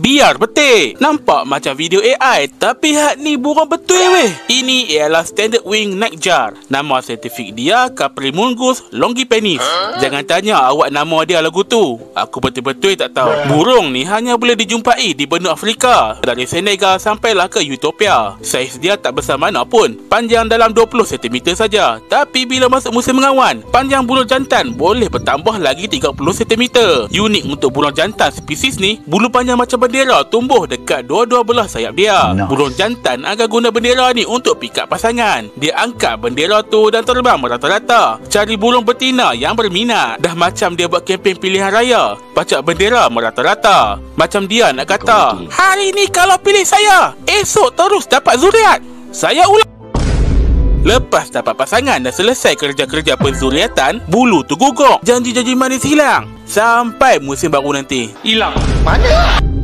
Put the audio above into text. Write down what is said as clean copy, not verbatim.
Biar betik. Nampak macam video AI, tapi hak ni burung betul weh. Ini ialah standard wing nightjar. Nama saintifik dia Caprimulgus longipenis. Jangan tanya awak nama dia lagu tu. Aku betul-betul tak tahu. Burung ni hanya boleh dijumpai di benua Afrika, dari Senegal sampailah ke Ethiopia. Saiz dia tak besar mana pun, panjang dalam 20 cm saja. Tapi bila masuk musim mengawan, panjang bulu jantan boleh bertambah lagi 30 cm. Unik untuk burung jantan spesies ni, bulu panjang macam bendera tumbuh dekat dua-dua belah sayap dia. Burung jantan akan guna bendera ni untuk pikat pasangan. Dia angkat bendera tu dan terbang merata-rata, cari burung betina yang berminat. Dah macam dia buat kempen pilihan raya, pacak bendera merata-rata. Macam dia nak kata, hari ni kalau pilih saya, esok terus dapat zuriat. Saya ulang. Lepas dapat pasangan dan selesai kerja-kerja penzuriatan, bulu tu gugur. Janji-janji manis hilang. Sampai musim baru nanti, hilang. Mana?